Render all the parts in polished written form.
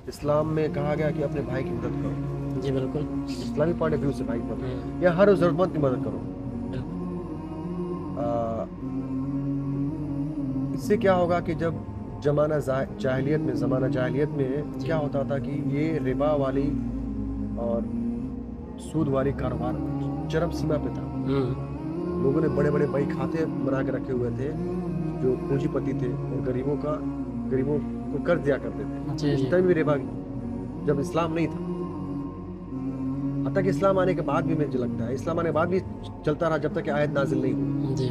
इस्लाम में कहा गया कि अपने भाई की मदद करो, जी बिल्कुल। इस्लामी पॉइंट ऑफ व्यू से भाई की मदद, या हर जरूरतमंद की मदद करो। आ, इससे क्या होगा कि जब ज़माना जाहिलियत में क्या होता था कि ये रिबा वाली और सूद वाली कारोबार चरम सीमा पे था। लोगों ने बड़े बड़े बही खाते बना के रखे हुए थे जो पूंजीपति थे, और गरीबों को कर्ज दिया करते थे। उस टाइम भी रिबा, जब इस्लाम नहीं था। हत्ता कि इस्लाम आने के बाद भी मुझे लगता है इस्लाम आने के बाद भी चलता रहा, जब तक कि आयत नाजिल नहीं हुई जी।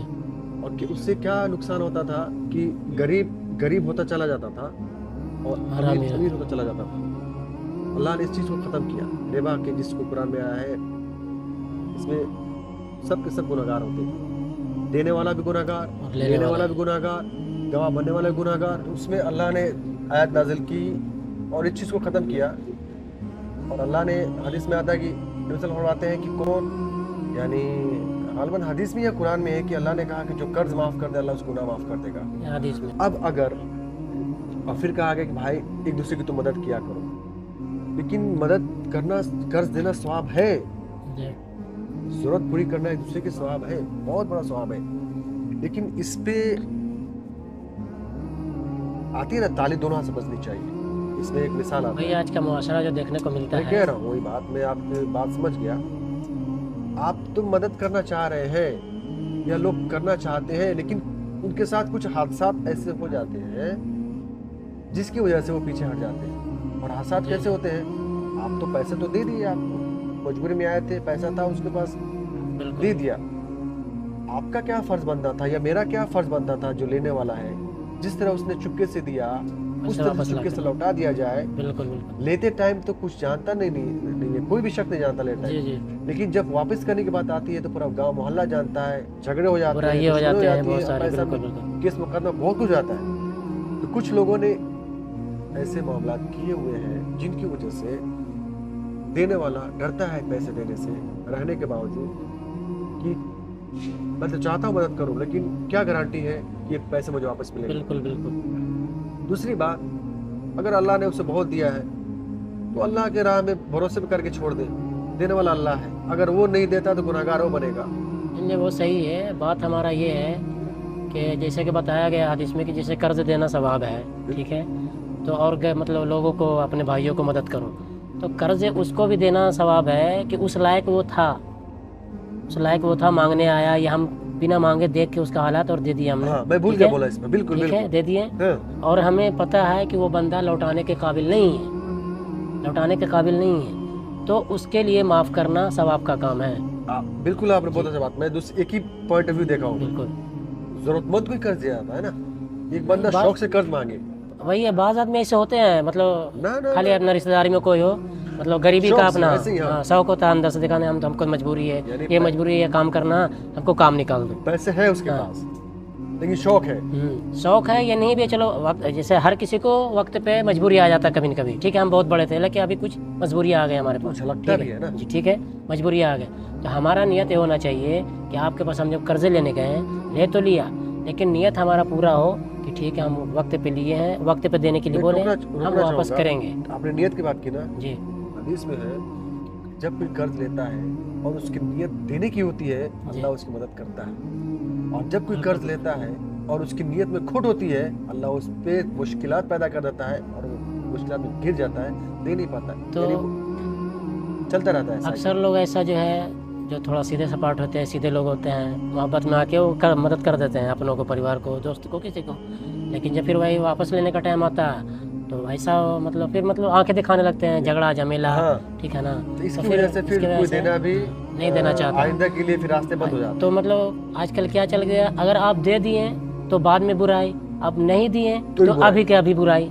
और कि उससे क्या नुकसान होता था कि गरीब होता चला जाता था और अमीर होता चला जाता था। अल्लाह ने इस चीज़ को ख़त्म किया। रिबा के जिसको कुरान में आया है, इसमें सब के सब गुनहगार होते हैं, देने वाला भी गुनहगार, लेने वाला भी गुनहगार, गवाह बनने वाला भी गुनहगार। उसमें अल्लाह ने आयत नाजिल की और इस चीज़ को ख़त्म किया। और अल्लाह ने हदीस में आता है कि फरमाते हैं कि कौन, यानी गालिबन हदीस में या कुरान में है कि अल्लाह ने कहा कि जो कर्ज माफ़ कर दे अल्लाह उसको गुनाह माफ़ कर देगा हदीस में। अब अगर और फिर कहा गया कि भाई एक दूसरे की तो मदद किया करो, लेकिन मदद करना, कर्ज देना सवाब है, जरूरत पूरी करना एक दूसरे की सवाब है, बहुत बड़ा सवाब है। लेकिन इस पे आती है ना ताली दोनों हाथ से बजनी चाहिए। इसमें एक मिसाल आता है, आज का मुआशरा जो देखने को मिलता है, मैं कह रहा हूँ वही बात, मैं आपकी बात समझ गया। आप तुम मदद करना चाह रहे हैं या लोग करना चाहते हैं, लेकिन उनके साथ कुछ हादसा ऐसे हो जाते हैं जिसकी वजह से वो पीछे हट जाते हैं। और हादसा कैसे होते हैं? आप तो पैसे तो दे दिए, आपको मजबूरी में आए थे, पैसा था उसके पास, दे दिया। आपका क्या फर्ज बनता था या मेरा क्या फर्ज बनता था जो लेने वाला है, जिस तरह उसने चुपके से दिया उस तरह चुपके से लौटा दिया जाए। बिल्कुल। लेते टाइम तो कुछ जानता नहीं है, कोई भी शख्स नहीं जानता लेता है, लेकिन जब वापस करने की बात आती है तो पूरा गांव मोहल्ला जानता है, झगड़े हो जाते हैं, केस मुकदमा बहुत कुछ आता है। तो कुछ लोगों ने ऐसे मामला किए हुए हैं जिनकी वजह से देने वाला डरता है पैसे देने से, रहने के बावजूद कि मैं तो चाहता हूँ मदद करूँ, लेकिन क्या गारंटी है कि पैसे मुझे वापस मिलेंगे। बिल्कुल। दूसरी बात, अगर अल्लाह ने उसे बहुत दिया है तो अल्लाह के राह में भरोसे में करके छोड़ दे, देने वाला अल्लाह है। अगर वो नहीं देता तो गुनहगार वो बनेगा। वो सही है। बात हमारा ये है कि जैसे कि बताया गया हदीस में कि जैसे कर्ज देना सवाब है, ठीक है, तो और मतलब लोगों को, अपने भाइयों को मदद करो, तो कर्ज उसको भी देना सवाब है कि उस लायक वो था, मांगने आया, या हम बिना मांगे देख के उसका हालात और दे दिया हमने। मैं भूल गया बोला इसमें, बिल्कुल ठीक है, दे दिए। और हमें पता है कि वो बंदा लौटाने के काबिल नहीं है, तो उसके लिए माफ़ करना सवाब का काम है। बिल्कुल, आपने बहुत अच्छा बात। मैं एक ही पॉइंट ऑफ व्यू देखा हूँ। बिल्कुल, जरूरतमंद कोई कर्ज दिया जाता है ना, एक बंदा शौक से कर्ज मांगे, वही है। बाज़ आदमी ऐसे होते हैं, मतलब खाली अपना रिश्तेदारी में कोई हो, मतलब गरीबी का अपना शौक होता है अंदर से दिखाने, हमको मजबूरी है, ये मजबूरी है काम करना, हमको काम निकाल दो। पैसे है उसके पास, लेकिन शौक है ये नहीं भी। चलो जैसे हर किसी को वक्त पे मजबूरी आ जाता है कभी न कभी, ठीक है, हम बहुत बड़े थे लेकिन अभी कुछ मजबूरी आ गई हमारे पास, लगता भी है ना जी, ठीक है, मजबूरी आ गई। तो हमारा नियत ये होना चाहिए कि आपके पास हम जब कर्जे लेने गए हैं, ले तो लिया, लेकिन नियत हमारा पूरा हो कि ठीक है, हम वक्त पे लिए हैं, वक्त पे देने के लिए बोले, हम वापस करेंगे। आपने नियत की बात की ना जी, हदीस में है, जब कोई कर्ज लेता है और उसकी नियत देने की होती है, अल्लाह उसकी मदद करता है। और जब कोई कर्ज लेता है और उसकी नियत में खोट होती है, अल्लाह उस पे मुश्किलात पैदा कर देता है और वो मुश्किलात में गिर जाता है, दे नहीं पाता, तो चलता रहता है। अक्सर लोग ऐसा जो है, जो थोड़ा सीधे सपाट होते हैं, सीधे लोग होते हैं, मोहब्बत में आके वो मदद कर देते हैं अपनों को, परिवार को, दोस्त को, किसी को, लेकिन जब फिर वही वापस लेने का टाइम आता है तो ऐसा मतलब आंखें दिखाने लगते हैं, झगड़ा झमेला, ठीक है ना, तो इसकी वजह से फिर कोई देना भी नहीं देना चाहता, आइंदा के लिए फिर रास्ते बंद हो जाते हैं। तो मतलब आजकल क्या चल गया, अगर आप दे दिए तो बाद में बुराई, आप नहीं दिए तो अभी के अभी बुराई,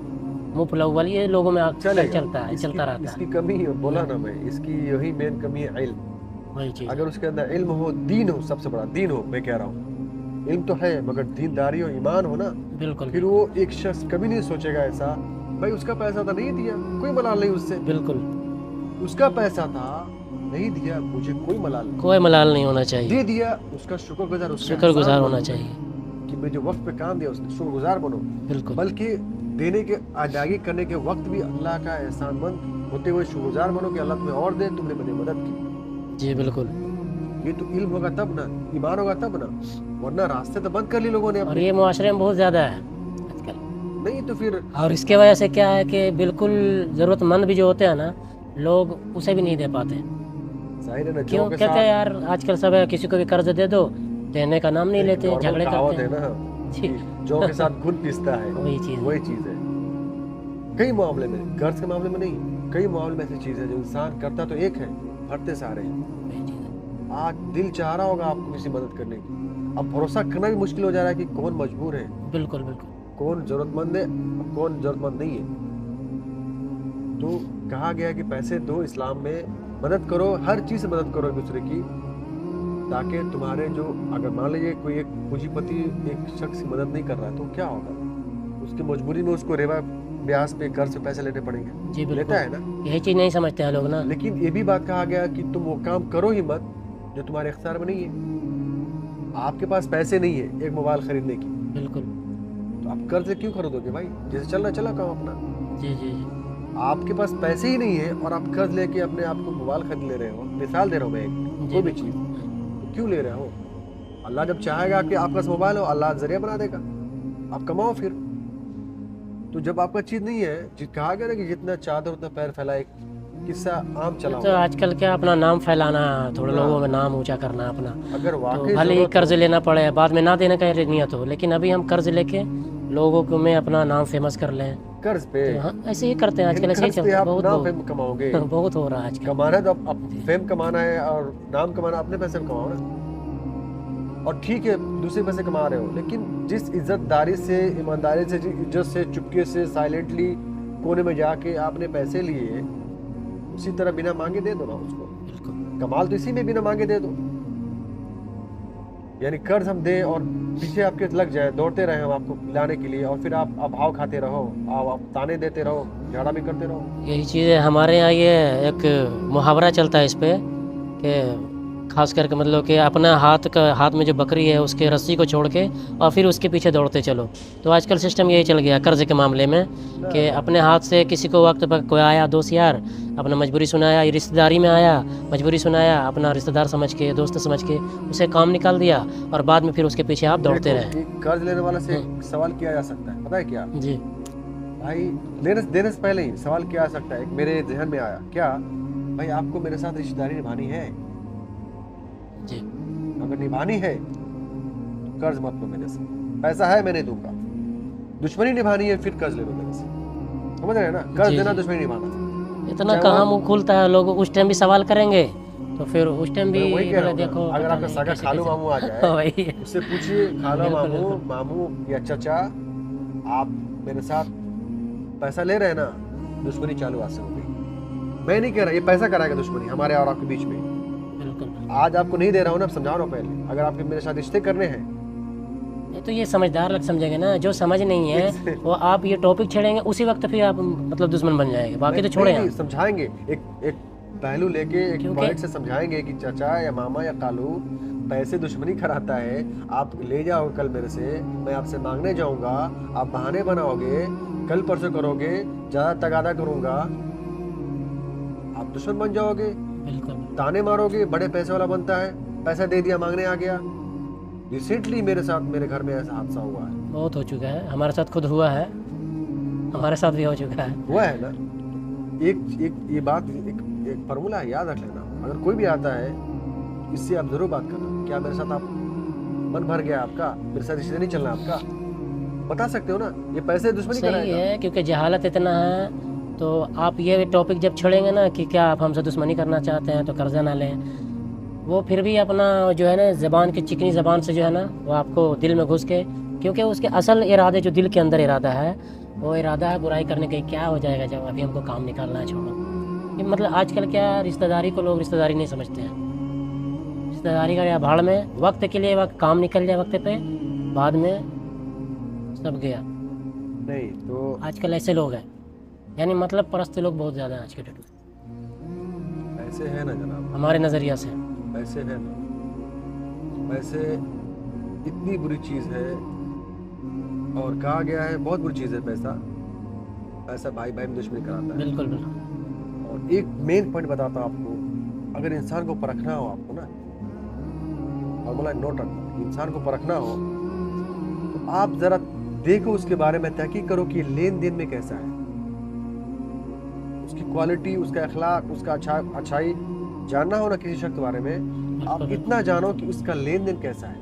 मुँह फुलाऊ वाली, ये लोगों में चलता है, चलता रहता है। इसकी कमी बोला ना मैं, इसकी यही मेन कमी है, इल्म। अगर उसके अंदर इल्म हो, दीन हो, सबसे बड़ा दीन हो, मैं कह रहा हूँ, इल्म तो है मगर दीनदारी हो, ईमान हो ना, बिल्कुल, फिर वो एक शख्स कभी नहीं सोचेगा ऐसा, भाई उसका पैसा था नहीं दिया, कोई मलाल नहीं उससे। बिल्कुल, उसका पैसा था नहीं दिया, मुझे कोई मलाल नहीं होना चाहिए, दे दिया, उसका शुक्रगुजार होना चाहिए कि मैं जो वक्त पे काम दिया उसने, शुक्रगुजार बनो। बिल्कुल, बल्कि देने के अदायगी करने के वक्त भी अल्लाह का एहसानमंद होते हुए शुक्रगुजार बनो कि अल्लाह तुम्हें और दे, तुमने मेरी मदद की। जी बिल्कुल। ये तो इल्म होगा तब ना, ईमान होगा तब ना, वरना रास्ते तो बंद कर लिए लोगों ने और अपने। ये मुआशरे में बहुत ज़्यादा है आजकल। नहीं तो फिर और इसके वजह से क्या है कि बिल्कुल ज़रूरतमंद भी जो होते हैं ना, लोग उसे भी नहीं दे पाते। जाहिर है ना, क्यों? जो के कहते हैं साथ यार आजकल सब है, किसी को भी कर्ज दे दो, देने का नाम नहीं लेते, नॉर्मल झगड़े कहावत करते है हैं। ना जी। कि जो के साथ खून पीसता है वही चीज़ है। वही चीज है। कई मामले में, कर्ज के मामले में नहीं, कई मामले में ऐसी चीज है जो इंसान करता तो एक है, भरते सारे हैं। वही चीज़ है। आज दिल चाह रहा होगा आपको किसी मदद करने की, अब भरोसा करना भी मुश्किल हो जा रहा है कि कौन मजबूर है, बिल्कुल बिल्कुल। कौन जरूरतमंद है, कौन जरूरतमंद नहीं है। तो कहा गया है कि पैसे दो, इस्लाम में मदद करो, हर चीज से मदद करो एक दूसरे की, ताकि तुम्हारे जो, अगर मान लीजिए कोई एक पूंजीपति एक शख्स की मदद नहीं कर रहा है तो क्या होगा, उसकी मजबूरी में उसको रेवा ब्याज पे कर्ज पे पैसे लेने पड़ेंगे। जी बिल्कुल। लेता है ना। यही चीज़ नहीं समझते हैं लोग ना। लेकिन ये भी बात कहा गया कि तुम वो काम करो ही मत जो तुम्हारे इख्तियार में नहीं है। आपके पास पैसे नहीं है एक मोबाइल खरीदने की, बिल्कुल। तो आप कर्ज से क्यों खरीदोगे भाई, जैसे चल रहा चला काम अपना। जी जी जी। आपके पास पैसे ही नहीं है और आप कर्ज लेके अपने आप को मोबाइल खरीद ले रहे हो, मिसाल दे रहा हूँ मैं एक, जी कोई भी बिल्कुल। चीज, तो क्यों ले रहे हो। अल्लाह जब चाहेगा कि आपका मोबाइल हो, अल्लाह जरिया बना देगा, आप कमाओ फिर। तो जब आपका चीज नहीं है, कहा गया ना कि जितना चादर उतना पैर फैलाए, किस्सा आम चला तो हुआ है। आजकल क्या अपना नाम फैलाना, थोड़े हाँ। लोगों में नाम ऊंचा करना अपना, अगर तो वाकई भले ही जरूरत कर्ज हो, लेना पड़े, बाद में ना देने का नियत हो, लेकिन अभी हम कर्ज लेके लोगों को में अपना नाम फेमस कर लें। कर्ज पे, तो हाँ, ऐसे ही करते हैं आजकल, ऐसे ही कर्ज पे चलता है। आप बहुत नाम बहुत फेम कमाओगे। बहुत हो रहा है आजकल। कमाना है तो अब फेम कमाना है और नाम कमाना, अपने पैसे में कमाओ ना। और ठीक है दूसरे पैसे कमा रहे हो, लेकिन जिस इज्जतदारी से, ईमानदारी से, जिस इज्जत से, चुपके से, साइलेंटली कोने में जाके आपने पैसे लिए, उसी तरह बिना मांगे दे दो ना उसको। बिल्कुल। कमाल तो इसी में बिना मांगे दे दो। यानी कर्ज हम दे और पीछे आपके लग जाए, दौड़ते रहे हम आपको लाने के लिए, और फिर आप अभाव खाते रहो, आप ताने देते रहो, झगड़ा भी करते रहो। यही चीज़ है हमारे यहाँ, ये एक मुहावरा चलता है इस पे कि खास करके मतलब कि अपना हाथ में जो बकरी है उसके रस्सी को छोड़ के और फिर उसके पीछे दौड़ते चलो। तो आजकल सिस्टम यही चल गया कर्ज के मामले में कि अपने हाथ से किसी को वक्त पर कोई आया दोस्त यार, अपना मजबूरी सुनाया, रिश्तेदारी में आया मजबूरी सुनाया, अपना रिश्तेदार समझ के, दोस्त समझ के उसे काम निकाल दिया, और बाद में फिर उसके पीछे आप दौड़ते देखो, रहे। एक कर्ज लेने वाले से एक सवाल किया जा सकता है, पता है क्या जी भाई, देने से पहले ही सवाल किया जा सकता है, एक मेरे जहन में आया, क्या भाई आपको मेरे साथ रिश्तेदारी निभानी है? जी। अगर निभानी है तो कर्ज मत लो मेरे से, पैसा है मैं नहीं दूंगा। दुश्मनी निभानी है फिर कर्ज ले लो मेरे से, समझ रहे हैं ना, कर्ज जी, देना जी। दुश्मनी निभाना। इतना चाहे कहाँ वो- मुँह खुलता है, लोग उस टाइम भी सवाल करेंगे तो फिर उस टाइम भी मैं वही कह रहा बोले हूँ ना, देखो अगर पता आपका नहीं सगा कैसे खालू कैसे। मामू आ जाए, वही। उससे पूछिए खाला बिल्कुल, मामू, बिल्कुल। मामू या चाचा, आप मेरे साथ पैसा ले रहे हैं ना, दुश्मनी चालू आज से हो गई। मैं नहीं कह रहा ये पैसा कराएगा दुश्मनी हमारे और आपके बीच में। बिल्कुल। आज आपको नहीं दे रहा हूँ ना, समझा रहा हूँ पहले, अगर आपके मेरे साथ रिश्ते करने हैं, ये तो ये समझदार लोग समझेंगे ना, जो समझ नहीं है वो आप ये टॉपिक छेड़ेंगे उसी वक्त फिर आप मतलब दुश्मन बन जाएंगे, बाकी तो छोड़े नहीं, आप। समझाएंगे, एक पहलू लेके, एक क्योंकि- पॉइंट से समझाएंगे कि चाचा या मामा या कालू पैसे दुश्मनी कराता है, आप ले जाओ कल मेरे से, मैं आपसे मांगने जाऊंगा, आप बहाने बनाओगे, कल परसों करोगे, ज्यादा तगादा करूंगा, आप दुश्मन बन जाओगे, बिल्कुल। ताने मारोगे, बड़े पैसे वाला बनता है, पैसा दे दिया मांगने आ गया। रिसेंटली मेरे साथ, मेरे घर में ऐसा हादसा हुआ है। बहुत हो चुका है, हमारे साथ खुद हुआ है, हमारे साथ भी हो चुका है। हुआ है ना। एक ये बात, एक फार्मूला है, याद रख लेना, अगर कोई भी आता है इससे आप जरूर बात करना, क्या मेरे साथ आप मन भर गया आपका, मेरे साथ रिश्ते नहीं चलना आपका, बता सकते हो ना, ये पैसे दुश्मनी सही कराएगा। है, क्योंकि जहालत इतना है, तो आप ये टॉपिक जब छेड़ेंगे ना कि क्या आप हमसे दुश्मनी करना चाहते हैं तो कर्जा ना लें, वो फिर भी अपना जो है ना ज़बान की चिकनी ज़बान से जो है ना वो आपको दिल में घुस के, क्योंकि उसके असल इरादे जो दिल के अंदर इरादा है, वो इरादा है बुराई करने का, क्या हो जाएगा जब अभी हमको काम निकालना है, छोड़ो। ये मतलब आजकल क्या रिश्तेदारी को लोग रिश्तेदारी नहीं समझते हैं, रिश्तेदारी का या भाड़ में, वक्त के लिए वक्त काम निकल जाए वक्त पे, बाद में सब गया। नहीं तो आजकल ऐसे लोग हैं, यानी मतलब परस्त लोग बहुत ज़्यादा हैं आज के डेट में, ऐसे है ना जनाब, हमारे नज़रिया से। ऐसे है ना, वैसे इतनी बुरी चीज है, और कहा गया है बहुत बुरी चीज है पैसा, ऐसा भाई भाई में दुश्मनी कराता है। बिल्कुल बिल्कुल। और एक मेन पॉइंट बताता हूँ आपको, अगर इंसान को परखना हो आपको ना, फॉर्मूला नोट रखना, इंसान को परखना हो तो आप जरा देखो उसके बारे में, तहकीक करो कि लेन देन में कैसा है, उसकी क्वालिटी, उसका अखलाक, उसका अच्छाई जानना हो ना किसी शख्स के बारे में, आप बिल्कुल इतना जानो कि उसका लेन देन कैसा है।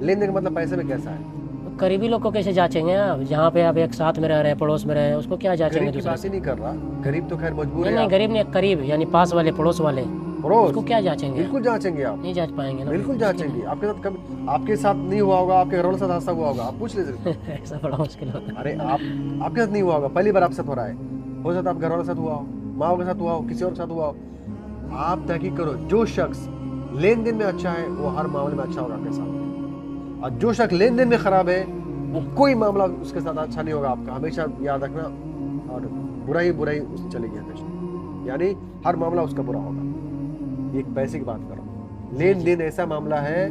लेन देन का मतलब पैसे में कैसा है। करीबी लोग को कैसे जांचेंगे आप, जहाँ पे आप एक साथ में रह रहे हैं, पड़ोस में रहे हैं, उसको क्या जांचेंगे गरीब की दूसरे बात ही से? नहीं कर रहा, गरीब तो खैर मजबूर नहीं है। नहीं, गरीब नहीं, करीब यानी पास वाले, पड़ोस वाले, पड़ोस उसको क्या जांचेंगे? बिल्कुल जांचेंगे आप, नहीं जांच पाएंगे ना, बिल्कुल मुश्किल जांचेंगे। आपके साथ कभी, आपके साथ नहीं हुआ होगा, आपके घरवालों के साथ हादसा हुआ होगा, आप पूछ ले सकते है। ऐसा बड़ा मुश्किल होता है। अरे आपके साथ नहीं हुआ होगा, पहली बार आपके साथ हो रहा है, हो सकता है आप घरवालों के साथ हुआ हो, माँ के साथ हुआ हो, किसी और के साथ हुआ हो। आप तहकीक करो, जो शख्स लेन देन में अच्छा है वो हर मामले में अच्छा होगा आपके साथ, और जो शख्स लेन देन में खराब है वो कोई मामला उसके साथ अच्छा नहीं होगा आपका, हमेशा याद रखना। और बुरा ही चलेगी हमेशा, यानी हर मामला उसका बुरा होगा। एक पैसे की बात कर रहा हूँ, लेन देन ऐसा मामला है,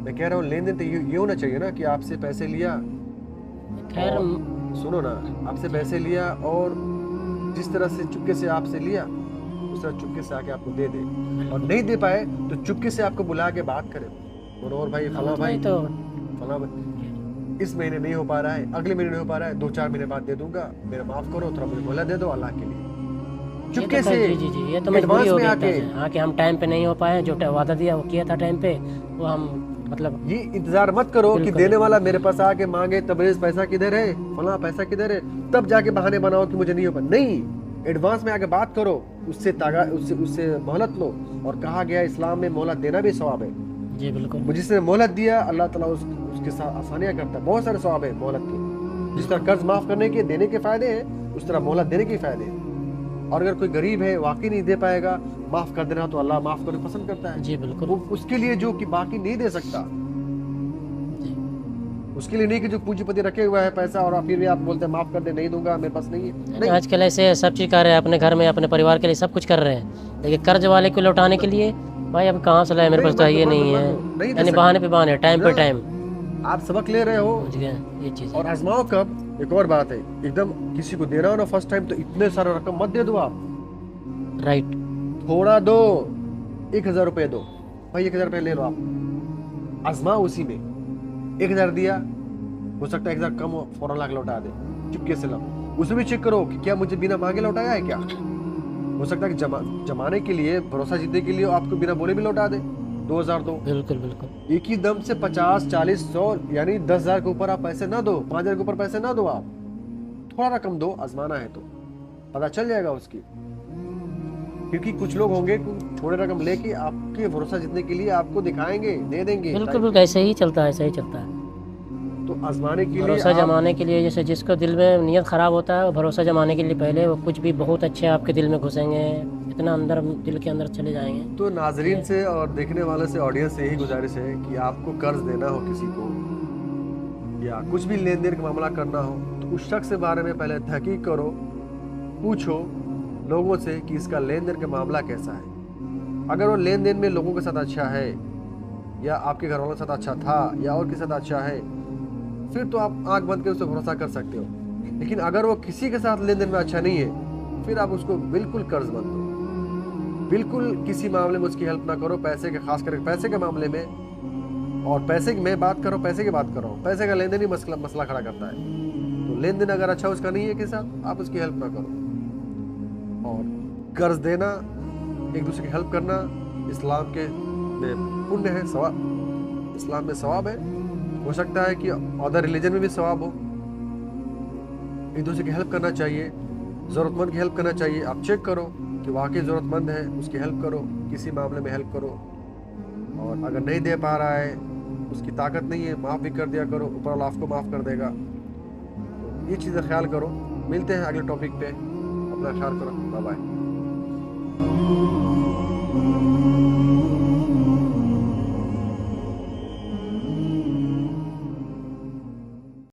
मैं कह रहा हूँ लेन देन तो ये होना चाहिए ना कि आपसे पैसे लिया, खैर सुनो ना, आपसे पैसे लिया और जिस तरह से चुपके से आपसे लिया उस तरह चुपके से आके आपको दे दे, और नहीं दे पाए तो चुपके से आपको बुला के बात करे, मनोहर भाई, फला भाई, तो फला भाई, इस महीने नहीं हो पा रहा है, अगले महीने नहीं हो पा रहा है, 2-4 महीने बाद दे दूंगा, मेरा माफ करो, थोड़ा मुझे मोहलत दे दो अल्लाह के लिए, चुपके से। जी जी जी, ये तो मजबूरी एडवांस हो में गई आके हाँ कि हम टाइम पे नहीं हो पाए, जो वादा दिया वो किया था टाइम पे, वो हम मतलब ये इंतजार मत करो कि बिल्कुल। देने वाला मेरे पास आके मांगे तबरेज पैसा किधर है, फला पैसा किधर है, तब जाके बहाने बनाओ कि मुझे नहीं हो पा, नहीं, एडवांस में आके बात करो, उससे उससे मोहलत लो, और कहा गया इस्लाम में मोहलत देना भी सवाब है। जी बिल्कुल। जिसने मोहलत दिया अल्लाह ताला उसके साथ आसानियां करता है, बहुत सारे सवाब है मोहलत के। जिस तरह कर्ज माफ करने के देने के फायदे हैं, उस तरह मोहलत देने के फायदे हैं। और अगर कोई गरीब है वाकई नहीं दे पाएगा, माफ कर देना, तो अल्लाह माफ करना पसंद करता है। जी बिल्कुल। वो उसके लिए जो कि बाकी नहीं दे सकता, उसके लिए नहीं कि जो पूंजीपति रखे हुआ है पैसा और फिर भी आप बोलते हैं माफ कर दे, नहीं दूंगा, मेरे पास नहीं है। नहीं, आजकल ऐसे सब चीज़ कर रहे हैं, अपने घर में अपने परिवार के लिए सब कुछ कर रहे हैं, लेकिन कर्ज वाले को लौटाने के लिए भाई अब कहाँ से लाए, मेरे पास तो ये नहीं है, नहीं दे यानी सकते। बहाने पे बहाने, टाइम पे हाँ। टाइम। आप सबक ले रहे हो समझ गए ये चीज़। और आजमाओ कब। एक और बात है, एकदम किसी को देना हो ना फर्स्ट टाइम, तो इतने सारा रकम मत दे दो आप, राइट। थोड़ा दो, 1000 रुपए दो भाई, 1000 रुपए ले लो आप, आजमाओ उसी में। 1000 दिया, हो सकता है 1000 कम हो, फौरन लाख लौटा दे, चुपके से लो। उसमें भी चेक करो कि क्या मुझे बिना मांगे लौटाया है क्या, हो सकता है कि जमाने के लिए, भरोसा जीतने के लिए आपको बिना बोले भी लौटा दे। 2000 दो, बिल्कुल बिल्कुल। एक ही दम से 50, 40, 100 यानी 10,000 के ऊपर आप पैसे ना दो, 5,000 के ऊपर पैसे ना दो आप, थोड़ा रकम दो, आजमाना है तो पता चल जाएगा उसकी। क्योंकि कुछ लोग होंगे थोड़े रकम लेके आपके भरोसा जीतने के लिए आपको दिखाएंगे, दे देंगे, बिल्कुल बिल्कुल, ऐसे ही चलता है, ऐसे ही चलता है। तो आजमाने के लिए भरोसा जमाने के लिए, जैसे जिसको दिल में नियत ख़राब होता है, वो भरोसा जमाने के लिए पहले वो कुछ भी बहुत अच्छे आपके दिल में घुसेंगे, इतना अंदर दिल के अंदर चले जाएंगे। तो नाजरीन से और देखने वाले से, ऑडियंस से यही गुजारिश है कि आपको कर्ज देना हो किसी को या कुछ भी लेन देन का मामला करना हो, तो उस शख्स के बारे में पहले तहकीक करो, पूछो लोगों से कि इसका लेन देन का मामला कैसा है। अगर वो लेन देन में लोगों के साथ अच्छा है, या आपके घर वालों के साथ अच्छा था, या और किसी साथ अच्छा है, फिर तो आप आंख बंद कर उस पर भरोसा कर सकते हो। लेकिन अगर वो किसी के साथ लेन देन में अच्छा नहीं है, फिर आप उसको बिल्कुल कर्ज मत दो, बिल्कुल किसी मामले में उसकी हेल्प ना करो, पैसे के, खास करके पैसे के मामले में। और पैसे की मैं बात कर रहा हूँ, पैसे की बात कर रहा हूँ, पैसे का लेन देन ही मसला खड़ा करता है। तो लेन देन अगर अच्छा उसका नहीं है के साथ, आप उसकी हेल्प ना करो। और कर्ज देना, एक दूसरे की हेल्प करना इस्लाम के में पुण्य है, सवाब, इस्लाम में सवाब है। हो सकता है कि अदर रिलीजन में भी सवाब हो। एक दूसरे की हेल्प करना चाहिए, ज़रूरतमंद की हेल्प करना चाहिए। आप चेक करो कि वाकई ज़रूरतमंद है, उसकी हेल्प करो, किसी मामले में हेल्प करो। और अगर नहीं दे पा रहा है, उसकी ताकत नहीं है, माफ़ भी कर दिया करो, ऊपर वाला आपको माफ़ कर देगा। तो ये चीज़ें ख्याल करो। मिलते हैं अगले टॉपिक पे, अपना ख्याल करो, बाय बाय।